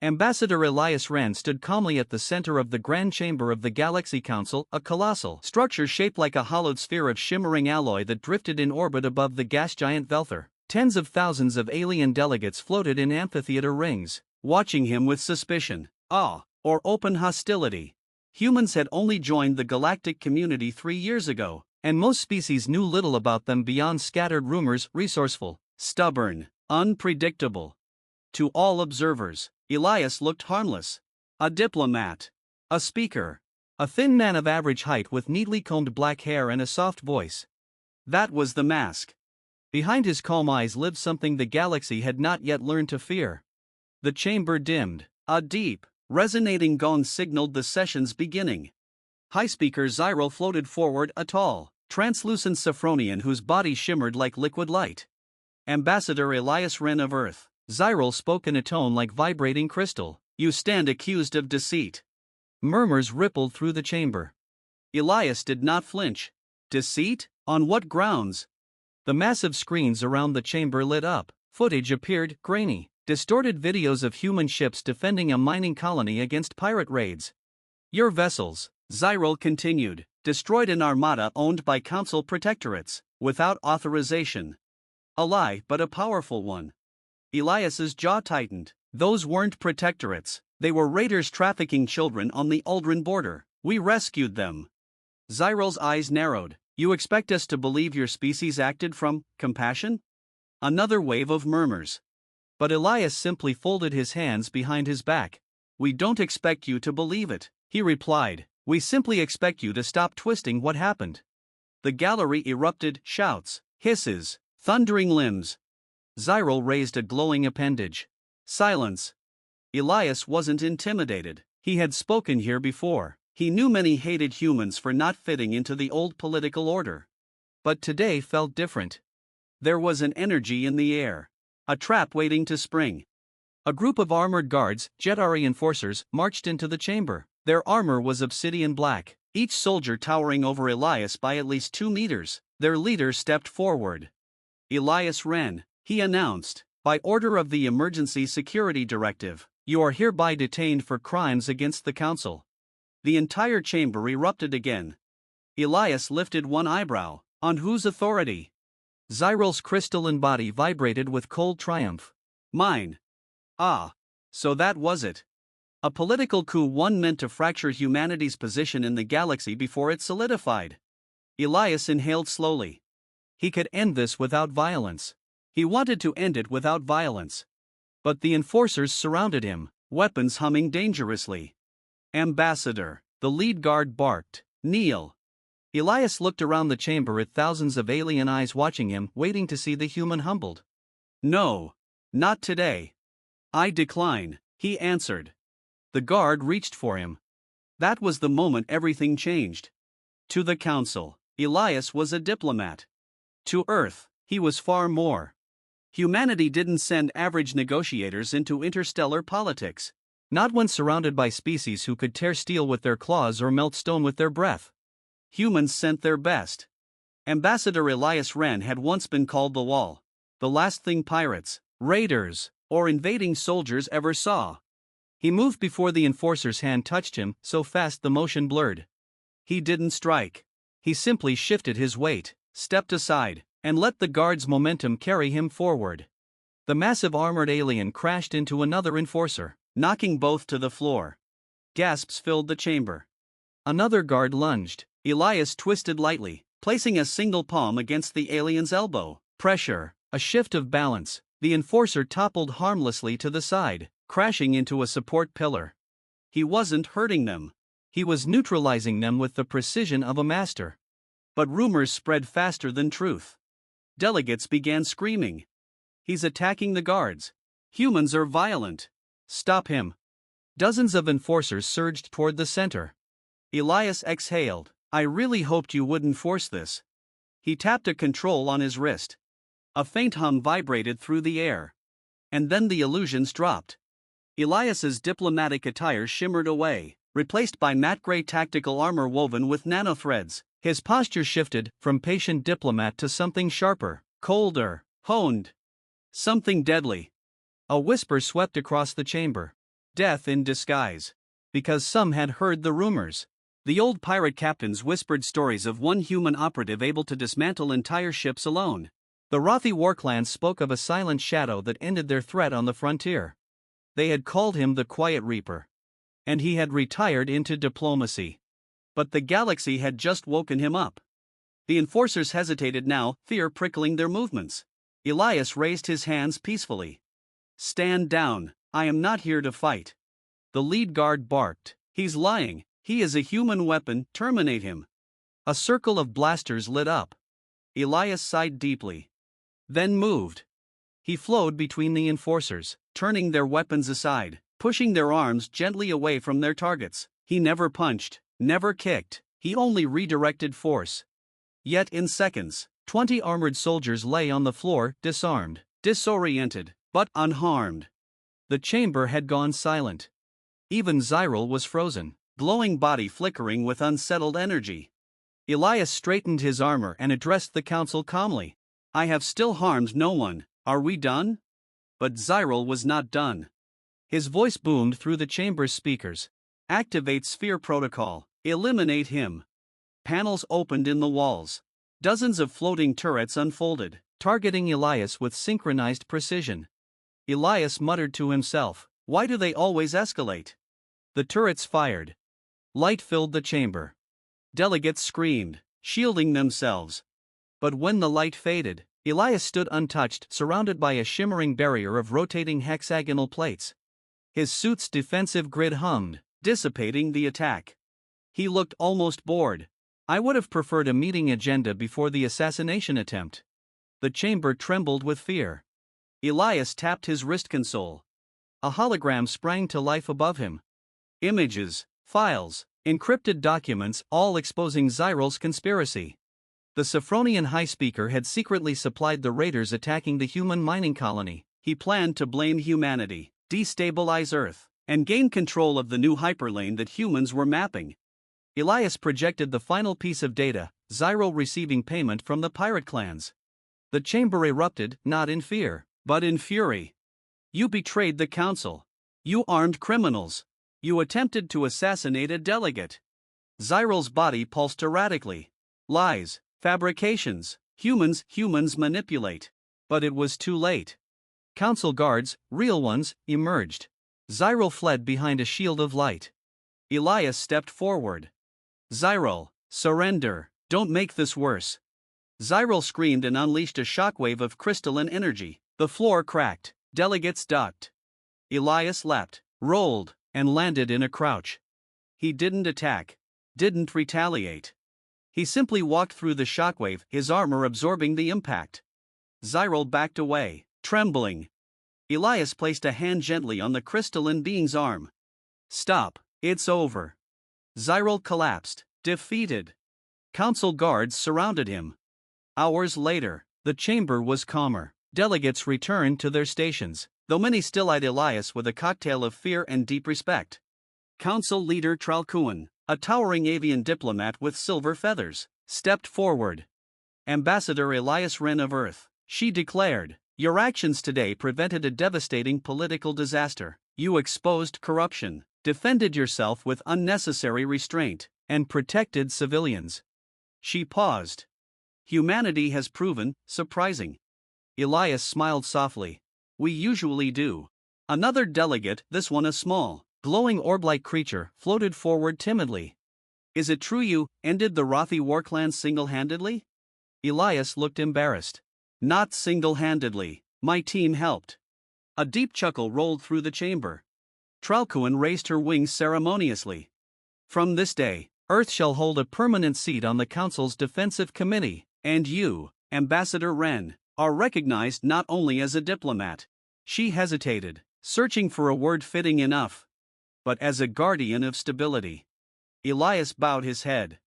Ambassador Elias Rand stood calmly at the center of the Grand Chamber of the Galaxy Council, a colossal structure shaped like a hollowed sphere of shimmering alloy that drifted in orbit above the gas giant Velthor. Tens of thousands of alien delegates floated in amphitheater rings, watching him with suspicion, awe, or open hostility. Humans had only joined the galactic community 3 years ago, and most species knew little about them beyond scattered rumors. Resourceful, stubborn, unpredictable. To all observers, Elias looked harmless. A diplomat. A speaker. A thin man of average height with neatly combed black hair and a soft voice. That was the mask. Behind his calm eyes lived something the galaxy had not yet learned to fear. The chamber dimmed. A deep, resonating gong signaled the session's beginning. High Speaker Zyril floated forward, a tall, translucent Sophronian whose body shimmered like liquid light. Ambassador Elias Wren of Earth, Zyril spoke in a tone like vibrating crystal. You stand accused of deceit. Murmurs rippled through the chamber. Elias did not flinch. Deceit? On what grounds? The massive screens around the chamber lit up. Footage appeared, grainy, distorted videos of human ships defending a mining colony against pirate raids. Your vessels, Zyril continued, destroyed an armada owned by council protectorates, without authorization. A lie, but a powerful one. Elias's jaw tightened. Those weren't protectorates, they were raiders trafficking children on the Aldrin border. We rescued them. Zyril's eyes narrowed. You expect us to believe your species acted from compassion? Another wave of murmurs. But Elias simply folded his hands behind his back. We don't expect you to believe it, he replied. We simply expect you to stop twisting what happened. The gallery erupted, shouts, hisses, thundering limbs. Zyril raised a glowing appendage. Silence. Elias wasn't intimidated. He had spoken here before. He knew many hated humans for not fitting into the old political order. But today felt different. There was an energy in the air. A trap waiting to spring. A group of armored guards, Jetari enforcers, marched into the chamber. Their armor was obsidian black, each soldier towering over Elias by at least 2 meters. Their leader stepped forward. Elias Wren, he announced, by order of the Emergency Security Directive, you are hereby detained for crimes against the Council. The entire chamber erupted again. Elias lifted one eyebrow. On whose authority? Zyril's crystalline body vibrated with cold triumph. Mine. Ah. So that was it. A political coup, one meant to fracture humanity's position in the galaxy before it solidified. Elias inhaled slowly. He could end this without violence. He wanted to end it without violence. But the enforcers surrounded him, weapons humming dangerously. Ambassador, the lead guard barked, kneel. Elias looked around the chamber at thousands of alien eyes watching him, waiting to see the human humbled. No. Not today. I decline, he answered. The guard reached for him. That was the moment everything changed. To the Council, Elias was a diplomat. To Earth, he was far more. Humanity didn't send average negotiators into interstellar politics. Not when surrounded by species who could tear steel with their claws or melt stone with their breath. Humans sent their best. Ambassador Elias Wren had once been called the Wall, the last thing pirates, raiders, or invading soldiers ever saw. He moved before the enforcer's hand touched him, so fast the motion blurred. He didn't strike. He simply shifted his weight, stepped aside, and let the guard's momentum carry him forward. The massive armored alien crashed into another enforcer, knocking both to the floor. Gasps filled the chamber. Another guard lunged. Elias twisted lightly, placing a single palm against the alien's elbow. Pressure, a shift of balance. The enforcer toppled harmlessly to the side, crashing into a support pillar. He wasn't hurting them. He was neutralizing them with the precision of a master. But rumors spread faster than truth. Delegates began screaming. He's attacking the guards. Humans are violent. Stop him. Dozens of enforcers surged toward the center. Elias exhaled. I really hoped you wouldn't force this. He tapped a control on his wrist. A faint hum vibrated through the air. And then the illusions dropped. Elias's diplomatic attire shimmered away, replaced by matte gray tactical armor woven with nanothreads. His posture shifted from patient diplomat to something sharper, colder, honed. Something deadly. A whisper swept across the chamber. Death in disguise. Because some had heard the rumors. The old pirate captains whispered stories of one human operative able to dismantle entire ships alone. The Rothi warclans spoke of a silent shadow that ended their threat on the frontier. They had called him the Quiet Reaper. And he had retired into diplomacy. But the galaxy had just woken him up. The enforcers hesitated now, fear prickling their movements. Elias raised his hands peacefully. "Stand down, I am not here to fight." The lead guard barked. "He's lying, he is a human weapon, terminate him." A circle of blasters lit up. Elias sighed deeply. Then moved. He flowed between the enforcers, turning their weapons aside, pushing their arms gently away from their targets. He never punched, never kicked, he only redirected force. Yet in seconds, 20 armored soldiers lay on the floor, disarmed, disoriented, but unharmed. The chamber had gone silent. Even Zyril was frozen, glowing body flickering with unsettled energy. Elias straightened his armor and addressed the council calmly. "I have still harmed no one, are we done?" But Zyril was not done. His voice boomed through the chamber's speakers. "Activate sphere protocol, eliminate him." Panels opened in the walls. Dozens of floating turrets unfolded, targeting Elias with synchronized precision. Elias muttered to himself, "Why do they always escalate?" The turrets fired. Light filled the chamber. Delegates screamed, shielding themselves. But when the light faded, Elias stood untouched, surrounded by a shimmering barrier of rotating hexagonal plates. His suit's defensive grid hummed, dissipating the attack. He looked almost bored. "I would have preferred a meeting agenda before the assassination attempt." The chamber trembled with fear. Elias tapped his wrist console. A hologram sprang to life above him. Images, files, encrypted documents, all exposing Zyril's conspiracy. The Sophronian High Speaker had secretly supplied the raiders attacking the human mining colony. He planned to blame humanity, destabilize Earth, and gain control of the new hyperlane that humans were mapping. Elias projected the final piece of data, Zyril receiving payment from the pirate clans. The chamber erupted, not in fear, but in fury. "You betrayed the council. You armed criminals. You attempted to assassinate a delegate." Zyril's body pulsed erratically. "Lies, fabrications, humans manipulate." But it was too late. Council guards, real ones, emerged. Zyril fled behind a shield of light. Elias stepped forward. "Zyril, surrender, don't make this worse." Zyril screamed and unleashed a shockwave of crystalline energy. The floor cracked, delegates ducked. Elias leapt, rolled, and landed in a crouch. He didn't attack, didn't retaliate. He simply walked through the shockwave, his armor absorbing the impact. Zyril backed away, trembling. Elias placed a hand gently on the crystalline being's arm. "Stop, it's over." Zyril collapsed, defeated. Council guards surrounded him. Hours later, the chamber was calmer. Delegates returned to their stations, though many still eyed Elias with a cocktail of fear and deep respect. Council leader Tralcuin, a towering avian diplomat with silver feathers, stepped forward. "Ambassador Elias Wren of Earth," she declared, "your actions today prevented a devastating political disaster. You exposed corruption, defended yourself with unnecessary restraint, and protected civilians." She paused. "Humanity has proven surprising." Elias smiled softly. "We usually do." Another delegate, this one a small, glowing orb-like creature, floated forward timidly. "Is it true you ended the Rothi warclan single-handedly?" Elias looked embarrassed. "Not single-handedly, my team helped." A deep chuckle rolled through the chamber. Tralcuin raised her wings ceremoniously. "From this day, Earth shall hold a permanent seat on the Council's Defensive Committee, and you, Ambassador Wren, are recognized not only as a diplomat." She hesitated, searching for a word fitting enough. "But as a guardian of stability." Elias bowed his head.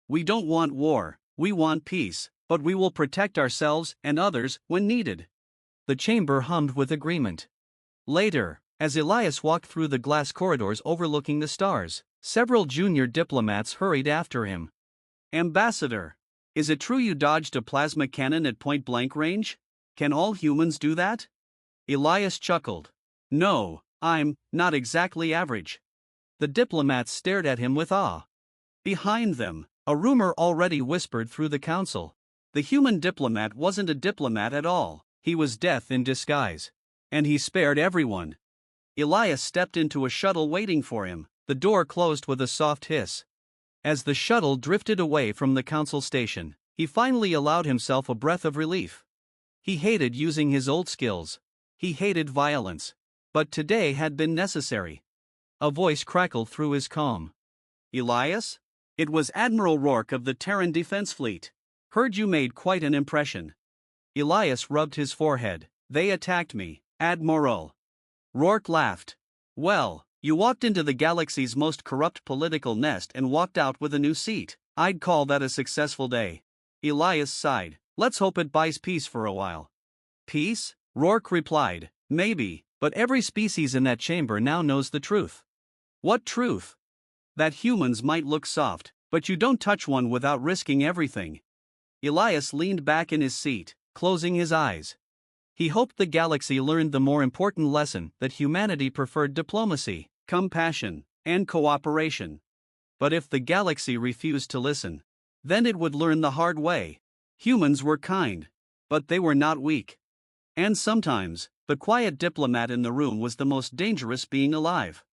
"We don't want war, we want peace, but we will protect ourselves and others when needed." The chamber hummed with agreement. Later, as Elias walked through the glass corridors overlooking the stars, several junior diplomats hurried after him. "Ambassador, is it true you dodged a plasma cannon at point-blank range? Can all humans do that?" Elias chuckled. "No, I'm not exactly average. The diplomats stared at him with awe. Behind them, a rumor already whispered through the council. The human diplomat wasn't a diplomat at all, he was death in disguise. And he spared everyone. Elias stepped into a shuttle waiting for him, the door closed with a soft hiss. As the shuttle drifted away from the council station, he finally allowed himself a breath of relief. He hated using his old skills. He hated violence. But today had been necessary. A voice crackled through his calm. Elias? It was Admiral Rourke of the Terran Defense Fleet. Heard you made quite an impression. Elias rubbed his forehead. They attacked me, Admiral. Rourke laughed. Well, you walked into the galaxy's most corrupt political nest and walked out with a new seat. I'd call that a successful day. Elias sighed. Let's hope it buys peace for a while. Peace? Rourke replied. Maybe, but every species in that chamber now knows the truth. What truth? That humans might look soft, but you don't touch one without risking everything. Elias leaned back in his seat, closing his eyes. He hoped the galaxy learned the more important lesson that humanity preferred diplomacy, compassion, and cooperation. But if the galaxy refused to listen, then it would learn the hard way. Humans were kind, but they were not weak. And sometimes, the quiet diplomat in the room was the most dangerous being alive.